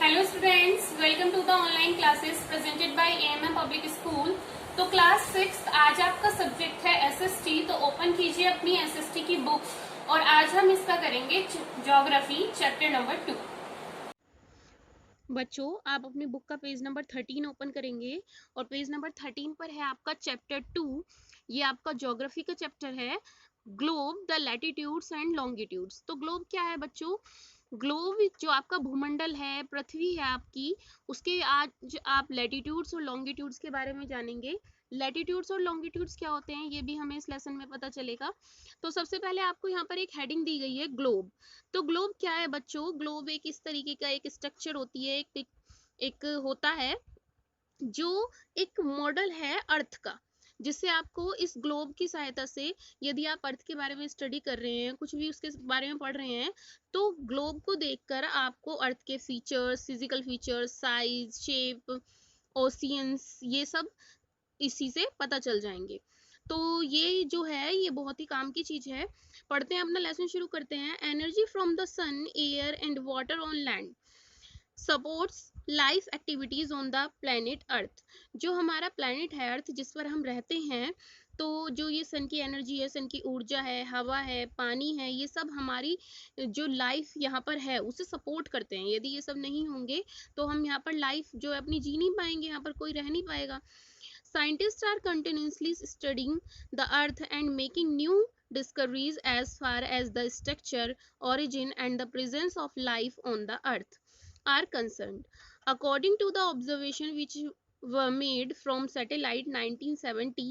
Hello students, welcome to the online classes presented by AMM public school. तो class 6 आज आपका subject है SST. तो ओपन कीजिए अपनी एसएसटी की बुक और आज हम इसका करेंगे ज्योग्राफी चैप्टर नंबर 2। बच्चों, आप अपनी बुक का पेज नंबर 13 ओपन करेंगे और पेज नंबर 13 पर है आपका चैप्टर 2। ये आपका ज्योग्राफी का चैप्टर है, globe the latitudes and longitudes. तो ग्लोब क्या है बच्चों? ग्लोब जो आपका भूमंडल है, पृथ्वी है आपकी, उसके आज आप लैटिट्यूड्स और लॉन्गिट्यूड्स के बारे में जानेंगे। लैटिट्यूड्स और लॉन्गिट्यूड्स क्या होते हैं ये भी हमें इस लेसन में पता चलेगा। तो सबसे पहले आपको यहाँ पर एक हेडिंग दी गई है, ग्लोब। तो ग्लोब क्या है बच्चों? ग्लोब एक इस तरीके का एक स्ट्रक्चर होती है, एक होता है जो एक मॉडल है अर्थ का, जिससे आपको इस ग्लोब की सहायता से, यदि आप अर्थ के बारे में स्टडी कर रहे हैं, कुछ भी उसके बारे में पढ़ रहे हैं, तो ग्लोब को देखकर आपको अर्थ के features, physical features, size, shape, oceans, ये सब इसी से पता चल जाएंगे। तो ये जो है ये बहुत ही काम की चीज है। पढ़ते हैं, अपना लेसन शुरू करते हैं। Energy from the sun, air and water on land supports life activities on the planet Earth. जो हमारा प्लेनेट है अर्थ, जिस पर हम रहते हैं, तो जो ये सन की एनर्जी है, सन की ऊर्जा है, हवा है, पानी है, ये सब हमारी जो लाइफ यहाँ पर है उसे सपोर्ट करते हैं। यदि ये सब नहीं होंगे तो हम यहाँ पर लाइफ जो है अपनी जी नहीं पाएंगे, यहाँ पर कोई रह नहीं पाएगा। Scientists are continuously studying the earth and making new discoveries as far as the structure, origin and the presence of life on the earth are concerned. According to the observation which were made from satellite 1970,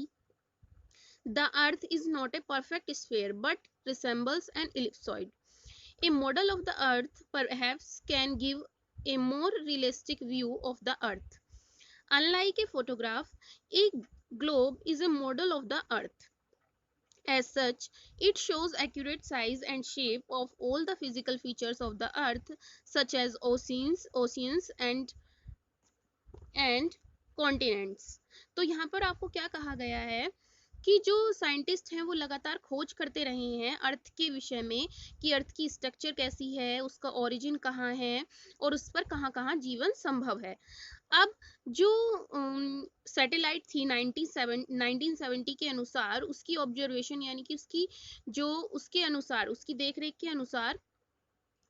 the earth is not a perfect sphere but resembles an ellipsoid. A model of the earth perhaps can give a more realistic view of the earth. Unlike a photograph, a globe is a model of the earth. As such, it shows accurate size and shape of all the physical features of the earth, such as oceans and continents. तो यहाँ पर आपको क्या कहा गया है कि जो साइंटिस्ट हैं वो लगातार खोज करते रहे हैं अर्थ के विषय में, कि अर्थ की स्ट्रक्चर कैसी है, उसका ओरिजिन कहाँ है और उस पर कहाँ कहाँ जीवन संभव है। अब जो सैटेलाइट थी 1970 के अनुसार, उसकी ऑब्जर्वेशन यानी कि उसकी जो उसके अनुसार, उसकी देखरेख के अनुसार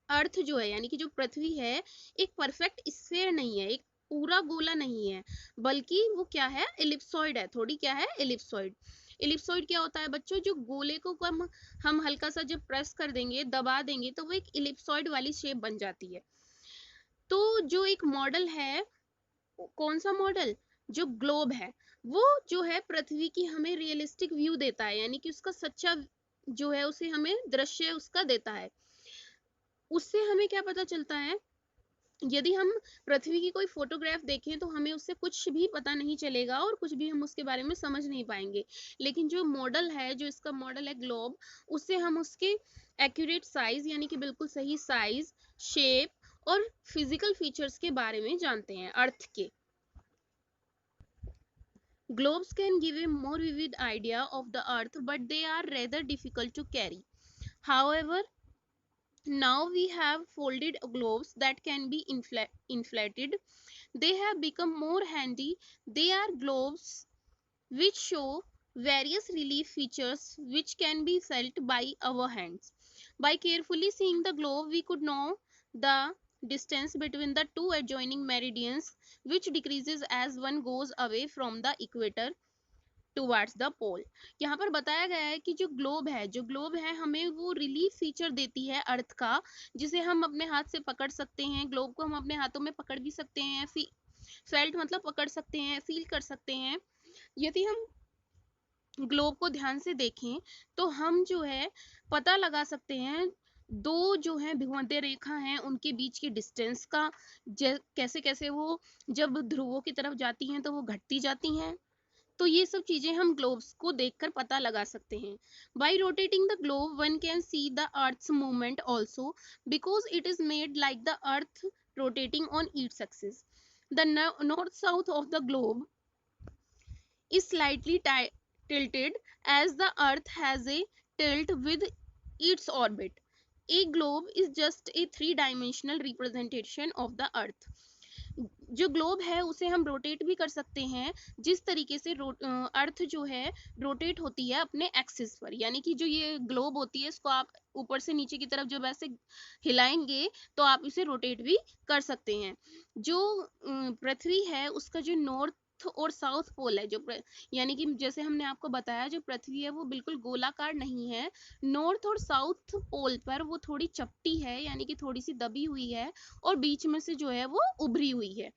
अर्थ जो है यानी कि जो पृथ्वी है, एक परफेक्ट स्फेयर नहीं है, एक पूरा गोला नहीं है, बल्कि वो क्या है, एलिप्सॉइड है। थोड़ी क्या है, एलिप्सॉइड। एलिप्सॉइड क्या होता है बच्चों? जो गोले को हम हल्का सा जब प्रेस कर देंगे, दबा देंगे, तो वो एक एलिप्सॉइड वाली शेप बन जाती है। तो जो एक मॉडल है, कौन सा मॉडल? जो ग्लोब है, वो जो है पृथ्वी की हमें रियलिस्टिक व्यू देता है, यानी कि उसका सच्चा जो है उसे हमें दृश्य उसका देता है। उससे हमें क्या पता चलता है? यदि हम पृथ्वी की कोई फोटोग्राफ देखें तो हमें उससे कुछ भी पता नहीं चलेगा और कुछ भी हम उसके बारे में समझ नहीं पाएंगे। लेकिन जो मॉडल है, जो इसका मॉडल है ग्लोब, उससे हम उसके एक्यूरेट साइज यानी कि बिल्कुल सही साइज, शेप और फिजिकल फीचर्स के बारे में जानते हैं अर्थ के। Globes can give a more vivid idea of the earth, but they are rather difficult to carry. However, now we have folded globes that can be inflated. They have become more handy. They are globes which show various relief features which can be felt by our hands. By carefully seeing the globe, we could know the distance between the two adjoining meridians, which decreases as one goes away from the equator towards the pole. यहाँ पर बताया गया है कि जो globe है हमें वो रिलीफ फीचर देती है अर्थ का, जिसे हम अपने हाथ से पकड़ सकते हैं। ग्लोब को हम अपने हाथों में पकड़ भी सकते हैं, फेल्ट मतलब पकड़ सकते हैं, फील कर सकते हैं। यदि हम ग्लोब को ध्यान से देखें तो हम जो है पता लगा सकते हैं दो जो है भूमध्य रेखा हैं उनके बीच की डिस्टेंस का, कैसे कैसे वो जब ध्रुवों की तरफ जाती हैं तो वो घटती जाती हैं। तो ये सब चीजें हम ग्लोब्स को देखकर पता लगा सकते हैं। By rotating the globe one can see the Earth's movement also, because it is made like the Earth rotating on its axis. The north south of the globe is slightly tilted as the earth has a tilt with its orbit. A globe is just a 3-dimensional representation of the earth. जो globe है उसे हम rotate भी कर सकते हैं, जिस तरीके से अर्थ जो है रोटेट होती है अपने एक्सिस पर, यानी कि जो ये ग्लोब होती है इसको आप ऊपर से नीचे की तरफ जब ऐसे हिलाएंगे तो आप इसे रोटेट भी कर सकते हैं। जो पृथ्वी है उसका जो नॉर्थ और साउथ पोल है, जो यानी कि जैसे हमने आपको बताया जो पृथ्वी है वो बिल्कुल गोलाकार नहीं है, नॉर्थ और साउथ पोल पर वो थोड़ी चपटी है, यानी कि थोड़ी सी दबी हुई है और बीच में से जो है वो उभरी हुई है।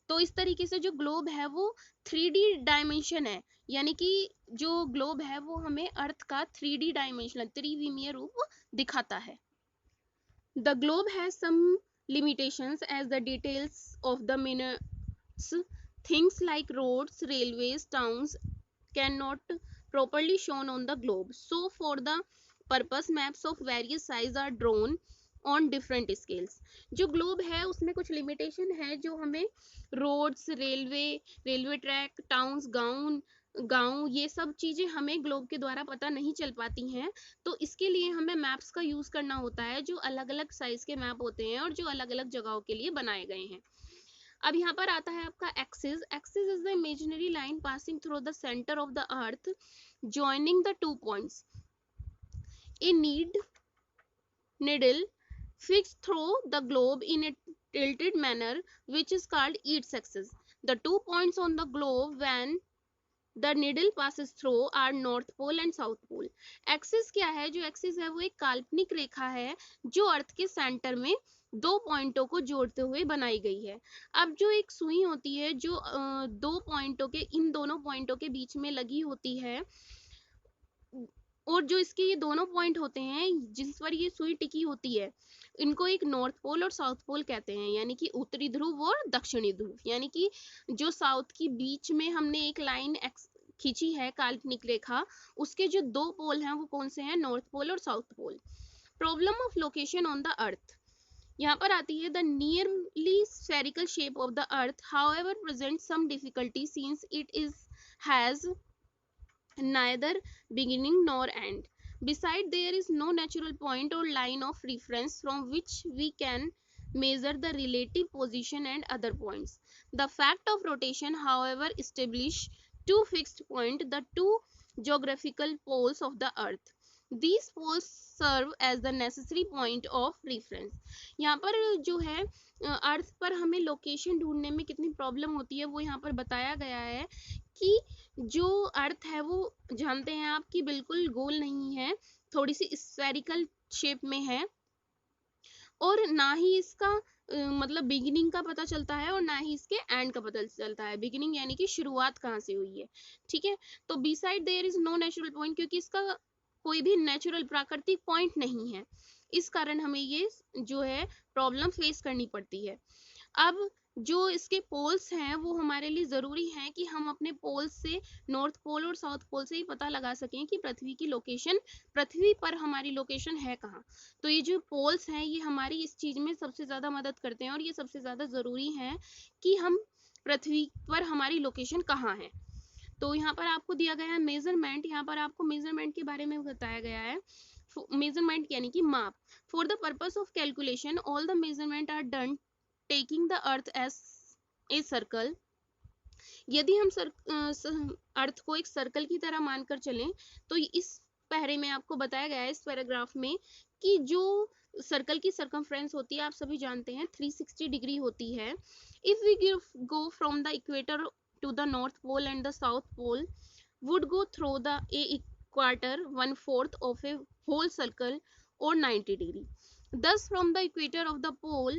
तो इस तरीके से जो ग्लोब है वो 3D डायमेंशन है, यानी कि जो ग्लोब है वो हमें अर्थ का 3D डायमेंशनल त्रिविमीय रूप दिखाता है। The globe has some limitations as the details of the minutes, things like roads, railways, towns cannot properly shown on the globe. So for the purpose, maps of various size are drawn on different scales. जो globe है उसमें कुछ limitation है जो हमें roads, railway track, towns, गांव ये सब चीजें हमें ग्लोब के द्वारा पता नहीं चल पाती हैं, तो इसके लिए हमें मैप्स का यूज करना होता है जो अलग अलग साइज के मैप होते हैं और जो अलग अलग जगहों के लिए बनाए गए हैं। अब यहाँ पर आता है आपका axis. Axis is the imaginary line passing through the centre of the earth joining the 2 points. A needle fixed through the globe in a tilted manner which is called its axis. The 2 points on the globe when the needle passes through are north pole and south pole. Axis क्या है? जो axis है वो एक काल्पनिक रेखा है जो अर्थ के सेंटर में 2 पॉइंटों को जोड़ते हुए बनाई गई है। अब जो एक सुई होती है जो 2 पॉइंटों के, इन दोनों पॉइंटों के बीच में लगी होती है, और जो इसके ये दोनों पॉइंट होते हैं जिस पर ये सुई टिकी होती है, इनको एक नॉर्थ पोल और साउथ पोल कहते हैं, यानी कि उत्तरी ध्रुव और दक्षिणी ध्रुव। यानी कि जो साउथ की बीच में हमने एक लाइन खींची है काल्पनिक रेखा, उसके जो 2 पोल हैं वो कौन से हैं? नॉर्थ पोल और south pole. Problem of location on the अर्थ। यहाँ पर आती है the nearly spherical shape of the Earth however present some difficulty since it is has neither beginning nor end. Besides, there is no natural point or line of reference from which we can measure the relative position and other points. The fact of rotation, however, establish 2 fixed points, the 2 geographical poles of the earth. These poles serve as the necessary point of reference. यहाँ पर जो है अर्थ पर हमें location ढूंढने में कितनी problem होती है वो यहाँ पर बताया गया है कि जो अर्थ है वो जानते हैं आप कि बिल्कुल गोल नहीं है, थोड़ी सी स्फेरिकल शेप में है, और ना ही इसका मतलब बिगिनिंग का पता चलता है और ना ही इसके एंड का पता चलता है। बिगिनिंग यानी कि शुरुआत कहाँ से हुई है, ठीक है। तो beside there is no natural point, क्योंकि इसका कोई भी नेचुरल प्राकृतिक पॉइंट नहीं है, इस कारण हमें ये जो है प्रॉब्लम फेस करनी पड़ती है। अब जो इसके पोल्स हैं वो हमारे लिए ज़रूरी हैं कि हम अपने पोल्स से, नॉर्थ पोल और साउथ पोल से ही पता लगा सकें कि पृथ्वी की लोकेशन, पृथ्वी पर हमारी लोकेशन है कहाँ। तो ये जो पोल्स हैं ये हमारी इस चीज़ में सबसे ज़्यादा मदद करते हैं और ये सबसे ज़्यादा ज़रूरी है कि हम पृथ्वी पर हमारी लोकेशन कहाँ है। तो यहाँ पर आपको दिया गया है मेजरमेंट, यहाँ पर आपको मेजरमेंट के बारे में बताया गया है। मेजरमेंट यानी कि माप। For the purpose of calculation all the measurement are done taking the earth as a circle. यदि हम अर्थ को एक सर्कल की तरह मानकर चलें तो इस पहरे में आपको बताया गया है, इस पैराग्राफ में, कि जो सर्कल की सरकमफ्रेंस होती है आप सभी जानते हैं 360 डिग्री होती है। If we go from the equator to the north pole and the south pole would go through the a equator 1/4 of a whole circle or 90 degree. Thus from the equator of the pole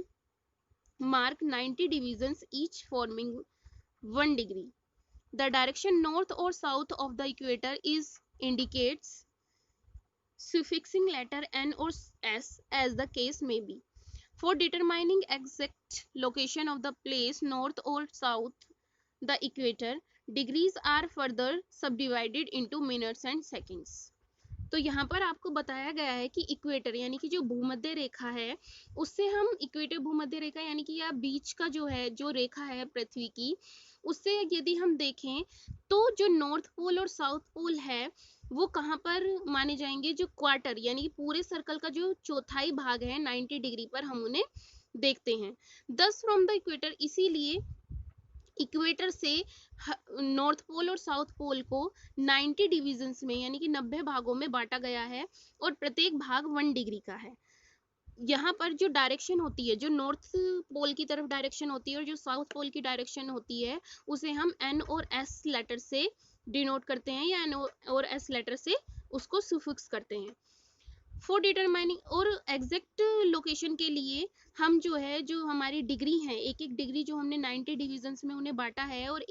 mark 90 divisions each forming 1 degree. The direction north or south of the equator is indicates suffixing letter n or s as the case may be. For determining exact location of the place north or south the equator, degrees are further subdivided into minutes and seconds. तो यहाँ पर आपको बताया गया है कि equator यानी कि जो भूमध्य रेखा है उससे हम इक्वेटर भूमध्य रेखा यानी कि या बीच का जो है जो रेखा है पृथ्वी की, उससे यदि हम देखें तो जो नॉर्थ पोल और साउथ पोल है वो कहाँ पर माने जाएंगे, जो क्वार्टर यानी कि पूरे सर्कल का जो चौथाई भाग है 90 डिग्री पर हम उन्हें देखते हैं। 10 फ्रॉम द इक्वेटर, इसीलिए इक्वेटर से नॉर्थ पोल और साउथ पोल को 90 डिविजन्स में यानी कि 90 भागों में बांटा गया है और प्रत्येक भाग 1 डिग्री का है। यहाँ पर जो डायरेक्शन होती है, जो नॉर्थ पोल की तरफ डायरेक्शन होती है और जो साउथ पोल की डायरेक्शन होती है, उसे हम एन और एस लेटर से डिनोट करते हैं या एन और एस लेटर से उसको सुफिक्स करते हैं। फॉर डिटरमाइनिंग, और एग्जैक्ट लोकेशन के लिए हम जो है, जो हमारी डिग्री है, एक एक डिग्री जो हमने 90 डिविजन्स में उन्हें बांटा है और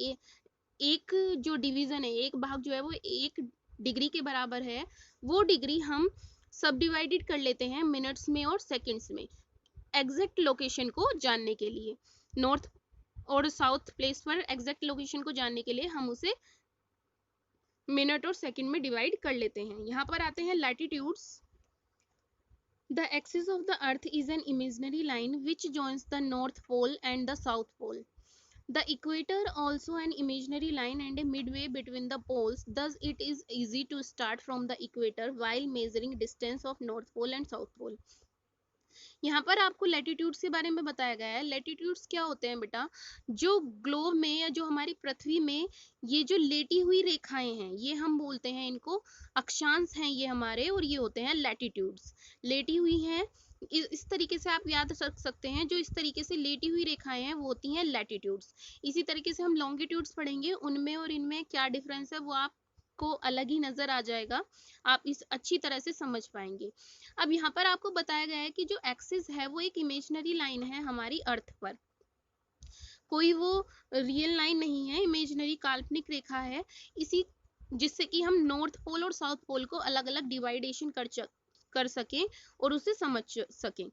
एक जो डिवीजन है, एक भाग जो है वो 1 डिग्री के बराबर है, वो डिग्री हम सब डिवाइडेड कर लेते हैं मिनट्स में और सेकंड्स में, एग्जैक्ट लोकेशन को जानने के लिए। नॉर्थ और साउथ प्लेस पर एग्जैक्ट लोकेशन को जानने के लिए हम उसे मिनट और सेकंड में डिवाइड कर लेते हैं। यहाँ पर आते हैं latitudes. The axis of the earth is an imaginary line which joins the north pole and the south pole. The equator also an imaginary line and a midway between the poles, thus it is easy to start from the equator while measuring distance of north pole and south pole. यहाँ पर आपको latitudes के बारे में बताया गया है। Latitudes क्या होते हैं बेटा, जो ग्लोब में या जो हमारी पृथ्वी में ये जो लेटी हुई रेखाएं हैं, ये हम बोलते हैं इनको अक्षांश हैं ये हमारे, और ये होते हैं लैटिट्यूड्स। लेटी हुई हैं, इस तरीके से आप याद रख सकते हैं, जो इस तरीके से लेटी हुई रेखाएं हैं वो होती हैं लैटिट्यूड्स। इसी तरीके से हम लॉन्गिट्यूड्स पढ़ेंगे, उनमें और इनमें क्या डिफरेंस है वो आपको अलग ही नजर आ जाएगा, आप इस अच्छी तरह से समझ पाएंगे। अब यहाँ पर आपको बताया गया है कि जो एक्सिस है वो एक इमेजिनरी लाइन है हमारी अर्थ पर, कोई वो रियल लाइन नहीं है, इमेजिनरी काल्पनिक रेखा है, इसी जिससे कि हम नॉर्थ पोल और साउथ पोल को अलग अलग डिवाइडेशन कर सकें और उसे समझ सकें।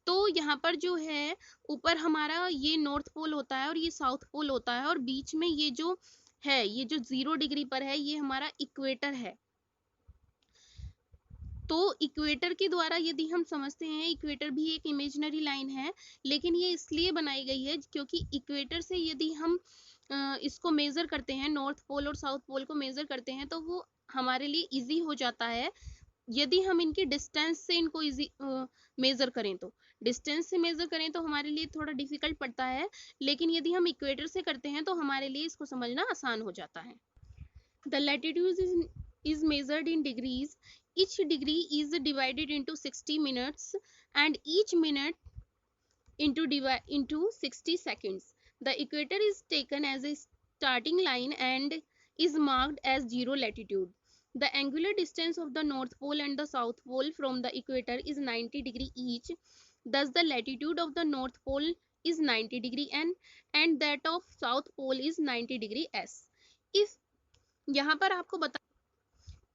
तो यहाँ पर जो है ऊपर हमारा ये नॉर्थ पोल होता है और ये साउथ पोल होता है, और बीच में ये जो है, ये जो 0 डिग्री पर है, ये हमारा इक्वेटर है। तो इक्वेटर के द्वारा यदि हम समझते हैं, इक्वेटर भी एक इमेजिनरी लाइन है, लेकिन ये इसलिए बनाई गई है क्योंकि इक्वेटर से यदि हम इसको मेजर करते हैं, नॉर्थ पोल और साउथ पोल को मेजर करते हैं, तो वो हमारे लिए इजी हो जाता है। यदि हम इनकी डिस्टेंस से इनको इजी मेजर करें, तो डिस्टेंस से मेजर करें तो हमारे लिए थोड़ा डिफिकल्ट पड़ता है, लेकिन यदि हम इक्वेटर से करते हैं तो हमारे लिए इसको समझना आसान हो जाता है। The latitude is measured in degrees. Each degree is divided into 60 minutes and each minute into 60 seconds. The equator is taken as a starting line and is marked as 0 latitude. The angular distance of the North Pole and the South Pole from the equator is 90 degree each. Thus the latitude of the North Pole is 90 degree N and that of South Pole is 90 degree S. If यहाँ पर आपको बता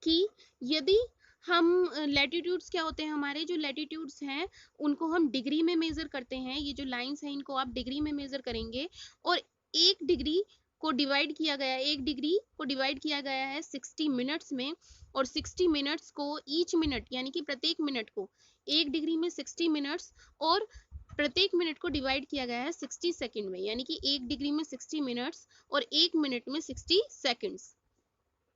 कि यदि हम latitudes क्या होते हैं, हमारे जो लैटिट्यूड्स हैं उनको हम डिग्री में मेजर करते हैं, ये जो लाइंस हैं इनको आप डिग्री में मेजर करेंगे, और एक डिग्री को डिवाइड किया गया है, एक डिग्री को डिवाइड किया गया है 60 मिनट्स में, और 60 मिनट्स को ईच मिनट यानी कि प्रत्येक मिनट को, एक डिग्री में 60 मिनट्स और प्रत्येक मिनट को डिवाइड किया गया है 60 सेकंड में, यानी कि एक डिग्री में 60 मिनट्स और एक मिनट में 60 सेकंड्स।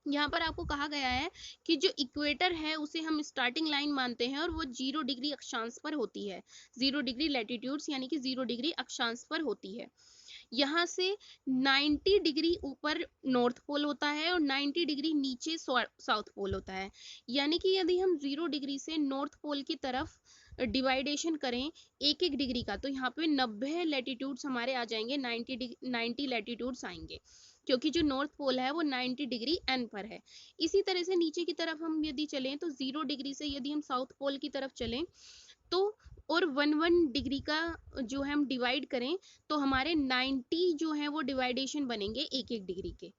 यहाँ पर आपको कहा गया है कि जो इक्वेटर है उसे हम स्टार्टिंग लाइन मानते हैं और वो 0 डिग्री अक्षांश पर होती है, 0 डिग्री लैटिट्यूड्स यानी कि 0 डिग्री अक्षांश पर होती है। यहाँ से 90 डिग्री ऊपर नॉर्थ पोल होता है और 90 डिग्री नीचे साउथ पोल होता है, यानी कि यदि हम 0 डिग्री से नॉर्थ पोल की तरफ डिवाइडेशन करें एक एक डिग्री का, तो यहाँ पे 90 लैटिट्यूड्स हमारे आ जाएंगे, 90 लैटिट्यूड्स आएंगे, क्योंकि जो नॉर्थ पोल है वो 90 डिग्री एन पर है। इसी तरह से नीचे की तरफ हम यदि चलें तो 0 डिग्री से यदि हम साउथ पोल की तरफ चलें तो और 1 डिग्री का जो है हम डिवाइड करें तो हमारे 90 जो है वो डिवाइडेशन बनेंगे एक एक डिग्री के।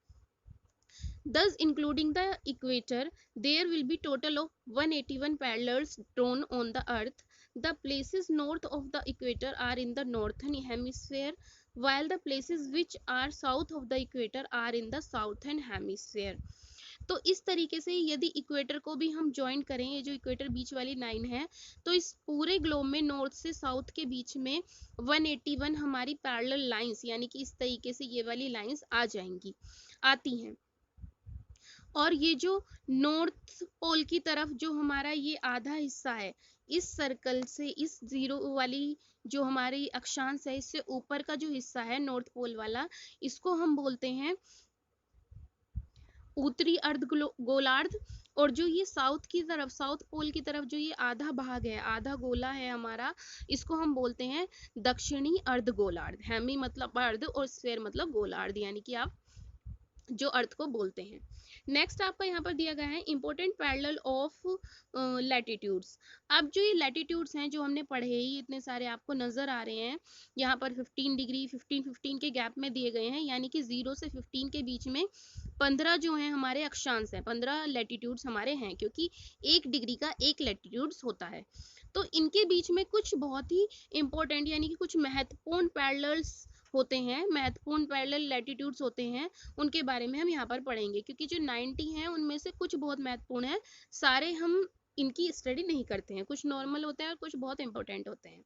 Thus, including the equator, there will be total of 181 parallels drawn on the earth. The places north of the equator are in the northern hemisphere, while the places which are south of the equator are in the southern hemisphere. तो इस तरीके से यदि equator को भी हम join करें, ये जो इक्वेटर बीच वाली लाइन है, तो इस पूरे ग्लोब में नॉर्थ से साउथ के बीच में 181 हमारी पैरेलल लाइंस यानी कि इस तरीके से ये वाली लाइंस आ जाएंगी, आती हैं। और ये जो नॉर्थ पोल की तरफ जो हमारा ये आधा हिस्सा है, इस सर्कल से इस जीरो वाली जो हमारी अक्षांश है, इससे ऊपर का जो हिस्सा है नॉर्थ पोल वाला, इसको हम बोलते हैं उत्तरी अर्ध गोलार्ध। और जो ये साउथ की तरफ, साउथ पोल की तरफ जो ये आधा भाग है, आधा गोला है हमारा, इसको हम बोलते हैं दक्षिणी अर्ध गोलार्ध। हेमी मतलब अर्ध और स्फेयर मतलब गोलार्ध, यानी कि आप जो अर्थ को बोलते हैं। नेक्स्ट आपका यहाँ पर दिया गया है इंपॉर्टेंट पैरेलल ऑफ लैटिट्यूड्स। अब जो ये लैटिट्यूड्स हैं जो हमने पढ़े, ये इतने सारे आपको नजर आ रहे हैं, यहाँ पर 15 डिग्री 15 के गैप में दिए गए हैं, यानी कि 0 से 15 के बीच में 15 जो है हमारे अक्षांश हैं, 15 लैटिट्यूड्स हमारे हैं, क्योंकि 1 डिग्री का 1 लैटिट्यूड्स होता है। तो इनके बीच में कुछ बहुत ही इंपॉर्टेंट यानी कि कुछ महत्वपूर्ण पैरेलल्स होते हैं, महत्वपूर्ण पैरेलल लैटिट्यूड्स होते हैं, उनके बारे में हम यहाँ पर पढ़ेंगे, क्योंकि जो 90 हैं उनमें से कुछ बहुत महत्वपूर्ण है, सारे हम इनकी स्टडी नहीं करते हैं, कुछ नॉर्मल होते हैं और कुछ बहुत इंपॉर्टेंट होते हैं।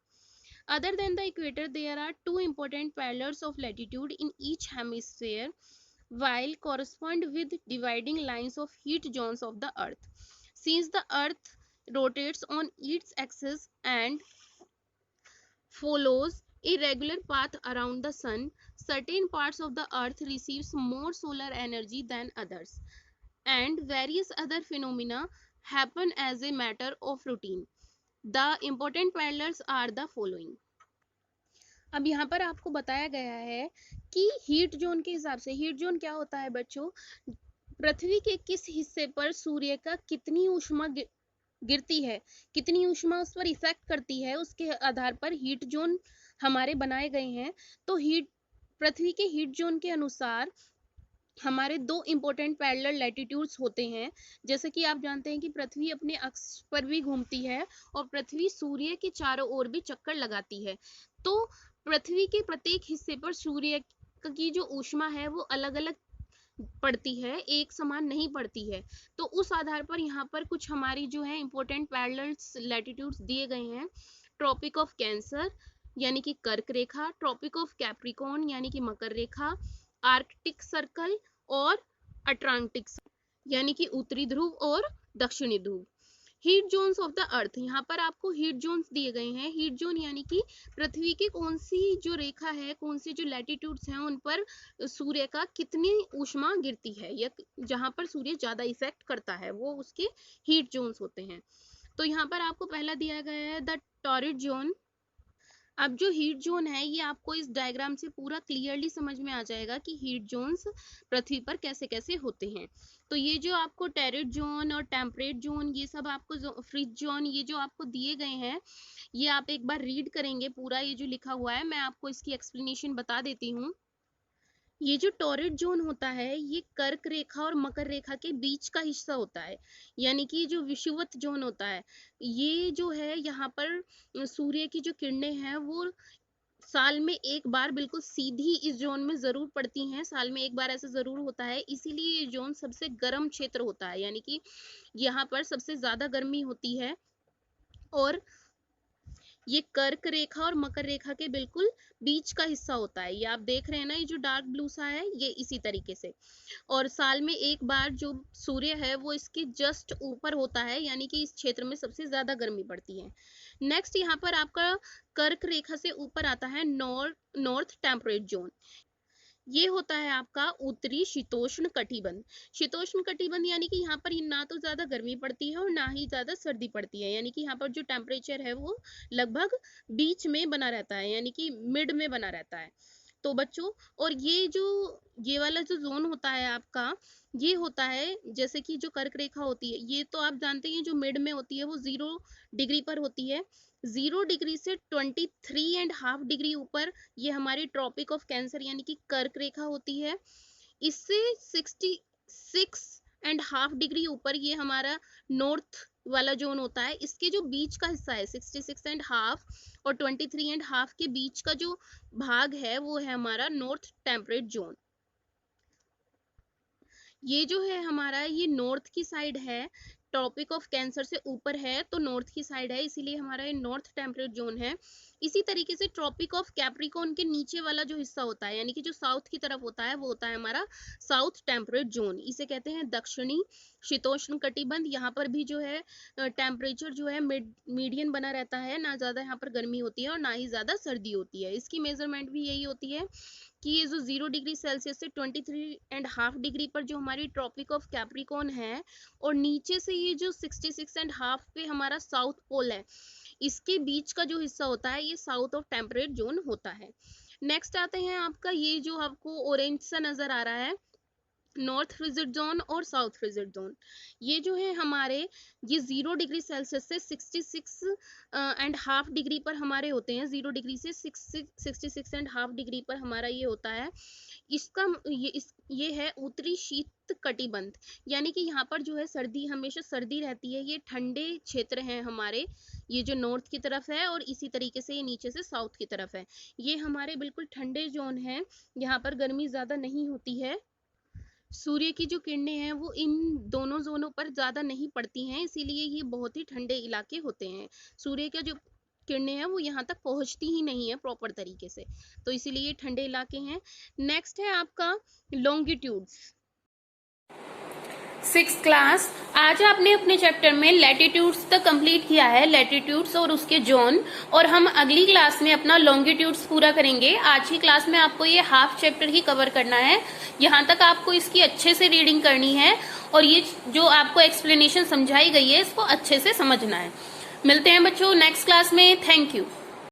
Other than the equator, there are two important parallels of latitude in each hemisphere, while correspond with dividing lines of heat zones of the Earth. Since the Earth rotates on its axis and follows a regular path around the sun, certain parts of the earth receives more solar energy than others, and various other phenomena happen as a matter of routine. The important parallels are the following. अब यहाँ पर आपको बताया गया है कि heat zone के हिसाब से, हीट जोन क्या होता है बच्चों, पृथ्वी के किस हिस्से पर सूर्य का कितनी ऊष्मा गिरती है, कितनी ऊष्मा उस पर इफेक्ट करती है, उसके आधार पर हीट जोन हमारे बनाए गए हैं। तो पृथ्वी के हीट जोन के अनुसार हमारे दो इंपॉर्टेंट पैरेलल लैटिट्यूड्स होते हैं। जैसे कि आप जानते हैं कि पृथ्वी अपने अक्ष पर भी घूमती है और पृथ्वी सूर्य के चारों ओर भी चक्कर लगाती है। तो पृथ्वी के प्रत्येक हिस्से पर सूर्य की जो ऊष्मा है वो अलग अलग पड़ती है, एक समान नहीं पड़ती है। तो उस आधार पर यहाँ पर कुछ हमारी जो है इंपॉर्टेंट पैरेलल लैटिट्यूड्स दिए गए हैं। ट्रॉपिक ऑफ कैंसर यानी कि कर्क रेखा, ट्रॉपिक ऑफ कैप्रिकॉर्न यानी कि मकर रेखा, आर्कटिक सर्कल और अटलांटिक यानी कि उत्तरी ध्रुव और दक्षिणी ध्रुव। हीट जोन्स ऑफ द अर्थ, यहाँ पर आपको हीट जोन्स दिए गए हैं। हीट जोन यानी कि पृथ्वी की कौन सी जो रेखा है, कौन सी जो लैटिट्यूड्स हैं उन पर सूर्य का कितनी ऊष्मा गिरती है, या जहां पर सूर्य ज्यादा इफेक्ट करता है, वो उसके हीट जोन्स होते हैं। तो यहाँ पर आपको पहला दिया गया है द टॉरिड जोन। अब जो हीट जोन है ये आपको इस डायग्राम से पूरा क्लियरली समझ में आ जाएगा कि हीट जोन्स पृथ्वी पर कैसे कैसे होते हैं। तो ये जो आपको टेरिड जोन और टेम्परेट जोन, ये सब आपको फ्रीज जोन, ये जो आपको दिए गए हैं, ये आप एक बार रीड करेंगे पूरा, ये जो लिखा हुआ है मैं आपको इसकी एक्सप्लेनेशन बता देती हूँ। ये जो टॉरिड जोन होता है ये कर्क रेखा और मकर रेखा के बीच का हिस्सा होता है, यानी कि जो विषुवत जोन होता है, ये जो है यहाँ पर सूर्य की जो किरणें हैं वो साल में एक बार बिल्कुल सीधी इस जोन में जरूर पड़ती हैं, साल में एक बार ऐसा जरूर होता है, इसीलिए ये जोन सबसे गर्म क्षेत्र होता है, यानी कि यहाँ पर सबसे ज्यादा गर्मी होती है। और ये कर्क रेखा और मकर रेखा के बिल्कुल बीच का हिस्सा होता है, ये आप देख रहे हैं ना, ये जो डार्क ब्लू सा है ये इसी तरीके से। और साल में एक बार जो सूर्य है वो इसके जस्ट ऊपर होता है, यानी कि इस क्षेत्र में सबसे ज्यादा गर्मी पड़ती है। नेक्स्ट यहाँ पर आपका कर्क रेखा से ऊपर आता है नॉर्थ टेम्परेट जोन। ये होता है आपका उत्तरी शीतोष्ण कटिबंध। शीतोष्ण कटिबंध यानी कि यहाँ पर ना तो ज्यादा गर्मी पड़ती है और ना ही ज्यादा सर्दी पड़ती है, यानी कि यहाँ पर जो टेम्परेचर है वो लगभग बीच में बना रहता है, यानी कि मिड में बना रहता है। तो बच्चों, और ये वाला जो जोन होता है आपका, ये होता है जैसे कि जो कर्क रेखा होती है ये तो आप जानते हैं जो मिड में होती है वो 0 डिग्री पर होती है। 0 डिग्री से 23.5 डिग्री ऊपर ये हमारी ट्रॉपिक ऑफ कैंसर यानी कि कर्क रेखा होती है। इससे 66.5 डिग्री ऊपर ये हमारा नॉर्थ वाला जोन होता है, इसके जो बीच का हिस्सा है 66.5 और 23.5 के बीच का जो भाग है वो है हमारा नॉर्थ टेम्परेट जोन। ये जो है हमारा ये नॉर्थ की साइड है, ट्रॉपिक ऑफ कैंसर से ऊपर है तो नॉर्थ की साइड है, इसीलिए हमारा ये नॉर्थ टेम्परेट जोन है। इसी तरीके से ट्रॉपिक ऑफ कैप्रिकॉर्न के नीचे वाला जो हिस्सा होता है, यानी कि जो साउथ की तरफ होता है, वो होता है हमारा साउथ टेम्परेट जोन। इसे कहते हैं दक्षिणी शीतोष्ण कटिबंध। यहाँ पर भी जो है टेम्परेचर जो है मीडियन बना रहता है, ना ज्यादा यहाँ पर गर्मी होती है और ना ही ज्यादा सर्दी होती है। इसकी मेजरमेंट भी यही होती है कि ये जो 0 डिग्री सेल्सियस से 23.5 डिग्री पर जो हमारी ट्रॉपिक ऑफ कैप्रिकॉर्न है, और नीचे से ये जो 66.5 पे हमारा साउथ पोल है, इसके बीच का जो हिस्सा होता है, ये साउथ ऑफ टेम्परेट जोन होता है। नेक्स्ट आते हैं आपका, ये जो आपको ऑरेंज सा नजर आ रहा है, नॉर्थ फ्रिजिड जोन और साउथ फ्रिजिड जोन। ये जो है हमारे, ये 0 डिग्री सेल्सियस से 66.5 डिग्री पर हमारे होते हैं। 0 डिग्री से 66.5 डिग्री पर हमारा ये होता है। इसका ये है उत्तरी शीत कटिबंध, यानी कि यहाँ पर जो है सर्दी, हमेशा सर्दी रहती है। ये ठंडे क्षेत्र हैं हमारे, ये जो नॉर्थ की तरफ है और इसी तरीके से ये नीचे से साउथ की तरफ है। ये हमारे बिल्कुल ठंडे जोन है, यहाँ पर गर्मी ज्यादा नहीं होती है। सूर्य की जो किरणें हैं वो इन दोनों जोनों पर ज्यादा नहीं पड़ती हैं, इसीलिए ये बहुत ही ठंडे इलाके होते हैं। सूर्य का जो किरणें हैं वो यहाँ तक पहुंचती ही नहीं है प्रॉपर तरीके से, तो इसीलिए ये ठंडे इलाके हैं। नेक्स्ट है आपका लॉन्गिट्यूड्स। 6th क्लास, आज आपने अपने चैप्टर में लैटिट्यूड्स तक कंप्लीट किया है, लैटिट्यूड्स और उसके जोन, और हम अगली क्लास में अपना लॉन्गिट्यूड्स पूरा करेंगे। आज की क्लास में आपको ये हाफ चैप्टर ही कवर करना है, यहाँ तक आपको इसकी अच्छे से रीडिंग करनी है और ये जो आपको एक्सप्लेनेशन समझाई गई है इसको अच्छे से समझना है। मिलते हैं बच्चों नेक्स्ट क्लास में। Thank you.